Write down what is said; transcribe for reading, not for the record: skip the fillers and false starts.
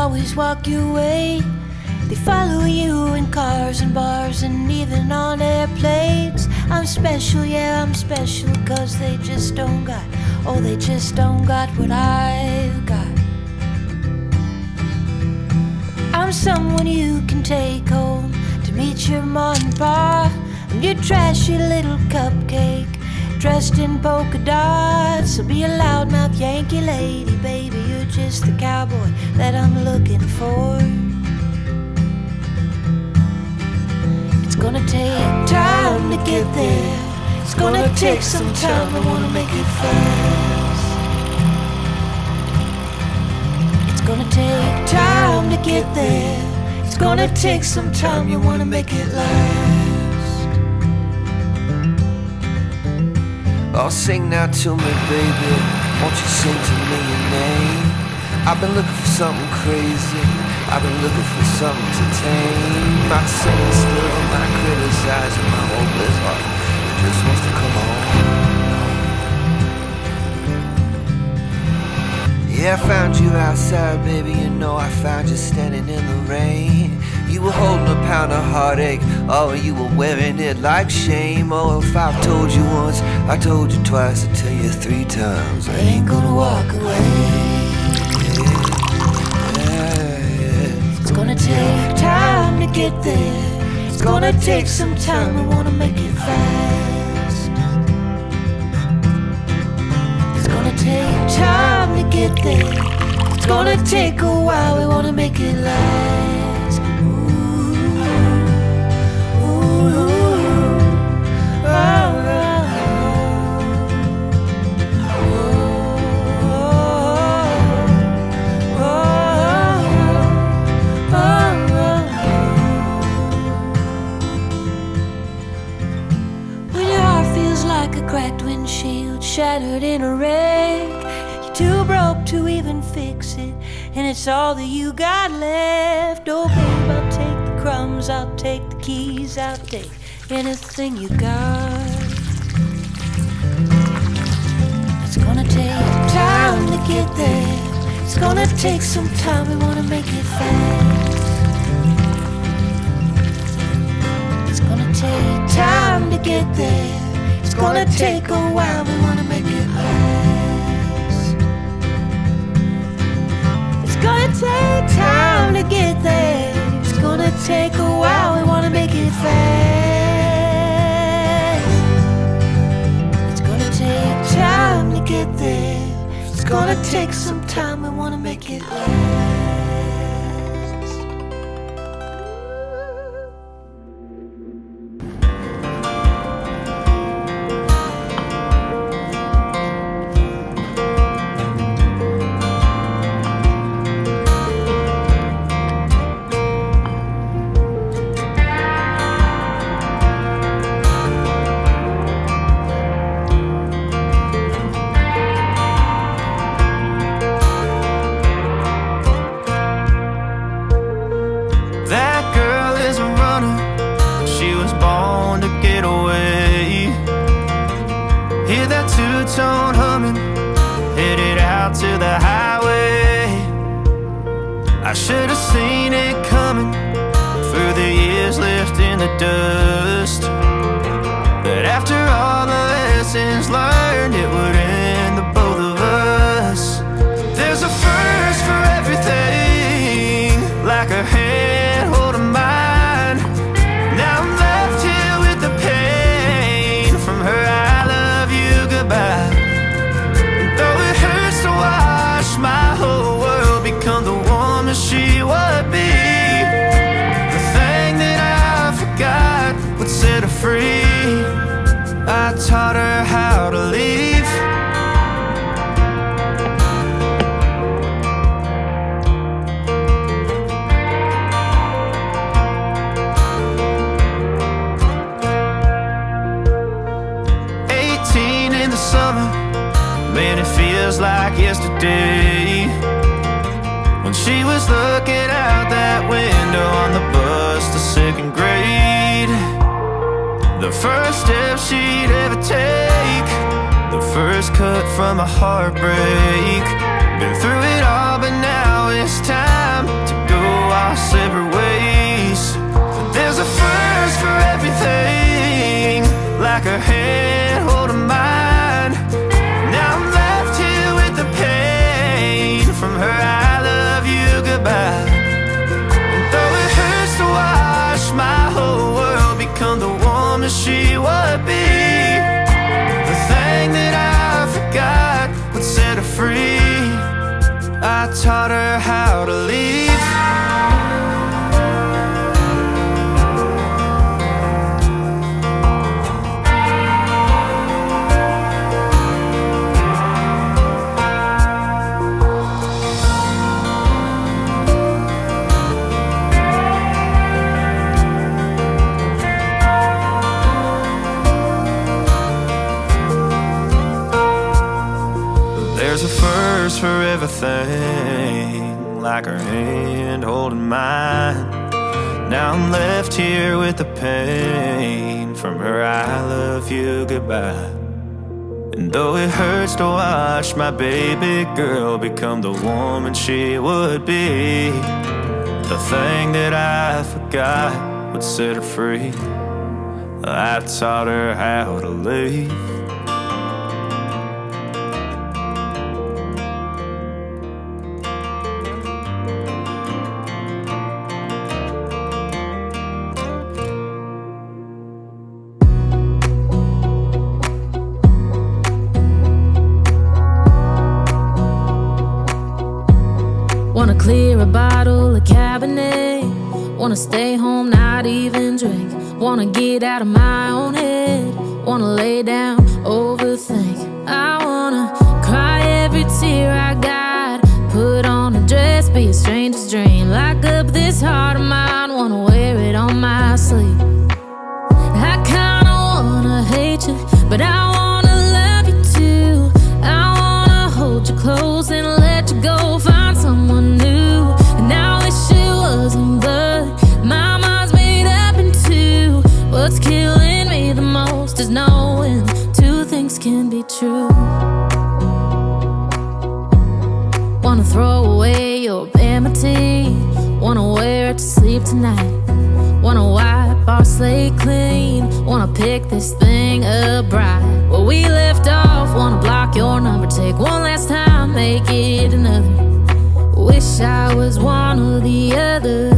always walk your way. They follow you in cars and bars and even on airplanes. I'm special, yeah, I'm special, 'cause they just don't got, oh, they just don't got what I've got. I'm someone you can take home to meet your morning bar. I'm your trashy little cupcake dressed in polka dots. I'll be a loudmouth Yankee lady, baby, you're just the cowboy that I'm looking for. It's gonna take time to get there. It's gonna take some time, I wanna make it fast. It's gonna take time to get there. It's gonna take some time, you wanna make it last. Oh, sing now to me, baby, won't you sing to me your name? I've been looking for something crazy, I've been looking for something to tame. Not singing still, not criticizing my hopeless heart, it just wants to come home. Yeah, I found you outside, baby, you know I found you standing in the rain. You were holding a pound of heartache, oh, you were wearing it like shame. Oh, if I've told you once, I told you twice, I tell you 3 times, I ain't gonna walk away. It's gonna take time to get there. It's gonna take some time, I wanna make it fast. It's gonna take time to get there. It's gonna take a while, we wanna make it last. Ooh, ooh, oh, like a cracked windshield, shattered in a wreck. You're too broke to even fix it, and it's all that you got left. Oh babe, I'll take the crumbs, I'll take the keys, I'll take anything you got. It's gonna take time to get there. It's gonna take some time, we wanna make it fast. It's gonna take time to get there. It's gonna take a while, we wanna make it last. It's gonna take time to get there. It's gonna take a while, we wanna make it fast. It's gonna take time to get there. It's gonna take some time, we wanna make it last. Two-tone humming, headed out to the highway. I should have seen it coming through the years left in the dust. But after all the lessons learned, it would end the both of us. There's a first for everything, like a hand holding mine. Now I'm left here with the pain from her I love you goodbye. And though it hurts to watch my whole world become the woman she would be, the thing that I forgot would set her free. I taught her how to leave. Summer, man, it feels like yesterday when she was looking out that window on the bus to 2nd grade. The first step she'd ever take, the first cut from a heartbreak. Been through it all, but now it's time separate ways. But there's a first for everything, like her hand holding mine. Now I'm left here with the pain from her I love you goodbye. And though it hurts to watch my whole world become the woman she would be, the thing that I forgot would set her free. I taught her how to leave. There's a first for everything, like her hand holding mine. Now I'm left here with the pain from her I love you goodbye. And though it hurts to watch my baby girl become the woman she would be, the thing that I forgot would set her free. I taught her how to leave. Wanna clear a bottle of Cabernet. Wanna stay home, not even drink. Wanna get out of my own head. Wanna lay down, overthink. I wanna cry every tear I got. Put on a dress, be a stranger's dream. Lock up this heart of mine, wanna wear it on my sleeve. I kinda wanna hate you, but I wanna love you too. I wanna hold you close and let you go. Find someone new, and I wish it wasn't, but my mind's made up in two. What's killing me the most is knowing two things can be true. Wanna throw away your vanity. Wanna wear it to sleep tonight. Wanna wipe our slate clean. Wanna pick this thing up right where we left off. Wanna block your number, take one last time, make it another. Wish I was one or the other.